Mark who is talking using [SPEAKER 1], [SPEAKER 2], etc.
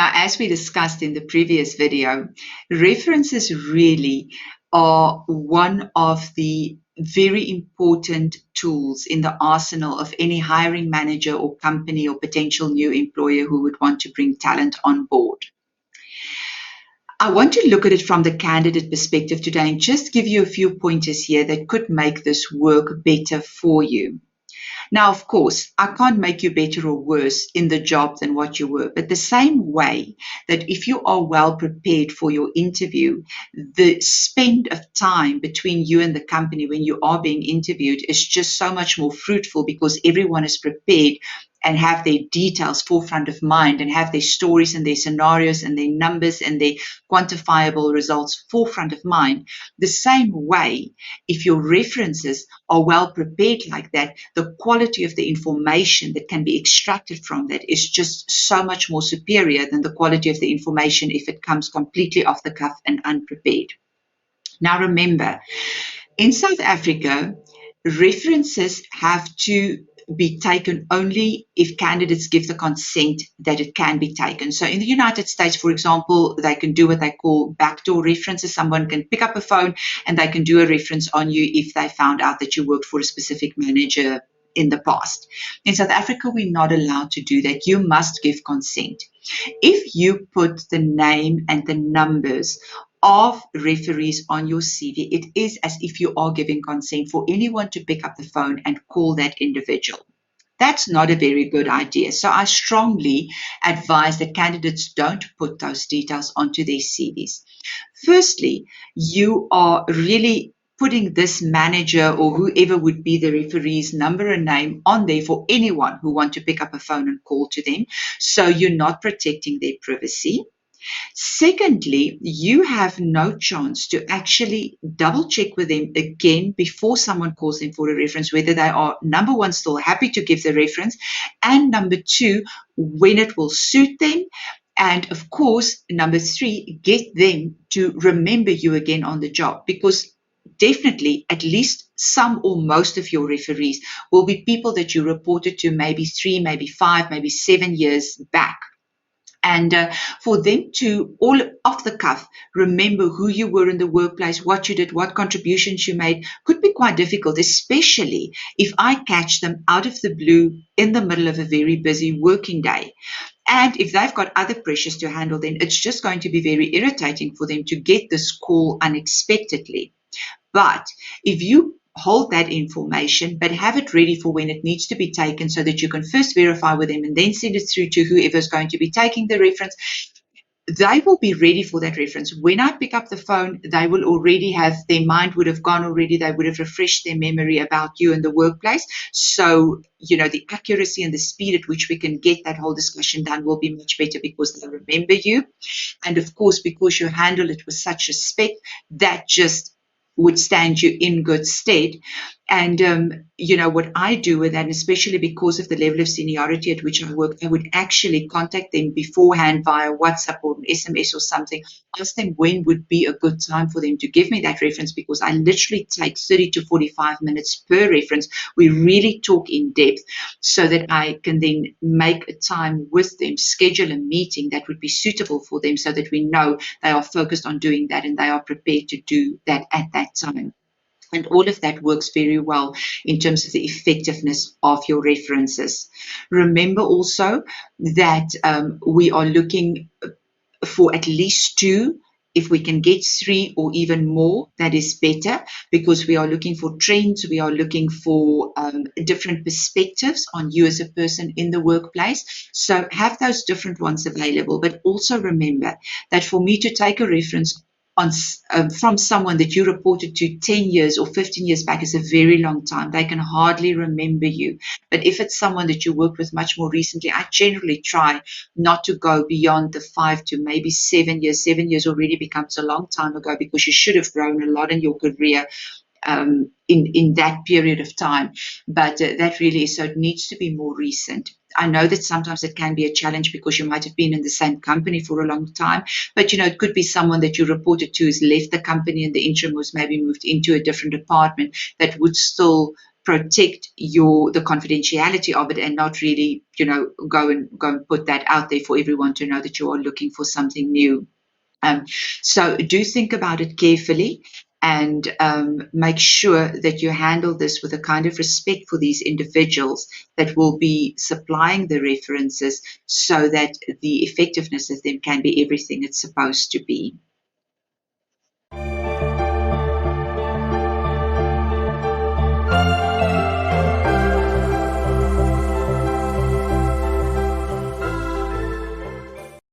[SPEAKER 1] Now, as we discussed in the previous video, references really are one of the very important tools in the arsenal of any hiring manager or company or potential new employer who would want to bring talent on board. I want to look at it from the candidate perspective today and just give you a few pointers here that could make this work better for you. Now, of course, I can't make you better or worse in the job than what you were, but the same way that if you are well prepared for your interview, the spend of time between you and the company when you are being interviewed is just so much more fruitful because everyone is prepared and have their details forefront of mind and have their stories and their scenarios and their numbers and their quantifiable results forefront of mind. The same way, if your references are well prepared like that, the quality of the information that can be extracted from that is just so much more superior than the quality of the information if it comes completely off the cuff and unprepared. Now remember, in South Africa, references have to be taken only if candidates give the consent that it can be taken. So in the United States, for example, they can do what they call backdoor references. Someone can pick up a phone and they can do a reference on you if they found out that you worked for a specific manager in the past. In South Africa, we're not allowed to do that. You must give consent. If you put the name and the numbers of referees on your CV, it is as if you are giving consent for anyone to pick up the phone and call that individual. That's not a very good idea. So I strongly advise that candidates don't put those details onto their CVs. Firstly, you are really putting this manager or whoever would be the referee's number and name on there for anyone who wants to pick up a phone and call to them. So you're not protecting their privacy. Secondly, you have no chance to actually double check with them again before someone calls them for a reference, whether they are, number one, still happy to give the reference, and number two, when it will suit them. And of course, number three, get them to remember you again on the job, because definitely at least some or most of your referees will be people that you reported to maybe 3, maybe 5, maybe 7 years back. And for them to, all off the cuff, remember who you were in the workplace, what you did, what contributions you made, could be quite difficult, especially if I catch them out of the blue in the middle of a very busy working day. And if they've got other pressures to handle, then it's just going to be very irritating for them to get this call unexpectedly. But if you hold that information, but have it ready for when it needs to be taken so that you can first verify with them and then send it through to whoever is going to be taking the reference, they will be ready for that reference. When I pick up the phone, they will already have, their mind would have gone already, they would have refreshed their memory about you in the workplace. So, the accuracy and the speed at which we can get that whole discussion done will be much better because they remember you. And of course, because you handle it with such respect, that just would stand you in good stead. And, what I do with that, especially because of the level of seniority at which I work, I would actually contact them beforehand via WhatsApp or an SMS or something, ask them when would be a good time for them to give me that reference, because I literally take 30 to 45 minutes per reference. We really talk in depth so that I can then make a time with them, schedule a meeting that would be suitable for them so that we know they are focused on doing that and they are prepared to do that at that time. And all of that works very well in terms of the effectiveness of your references. Remember also that we are looking for at least 2. If we can get 3 or even more, that is better, because we are looking for trends. We are looking for different perspectives on you as a person in the workplace. So have those different ones available. But also remember that for me to take a reference from someone that you reported to 10 years or 15 years back is a very long time. They can hardly remember you. But if it's someone that you worked with much more recently, I generally try not to go beyond the 5 to maybe 7 years. 7 years already becomes a long time ago because you should have grown a lot in your career in that period of time. But that really is, so it needs to be more recent. I know that sometimes it can be a challenge because you might have been in the same company for a long time, but it could be someone that you reported to has left the company in the interim, was maybe moved into a different department, that would still protect the confidentiality of it, and not really, go and put that out there for everyone to know that you are looking for something new. Um, so do think about it carefully, and make sure that you handle this with a kind of respect for these individuals that will be supplying the references, so that the effectiveness of them can be everything it's supposed to be.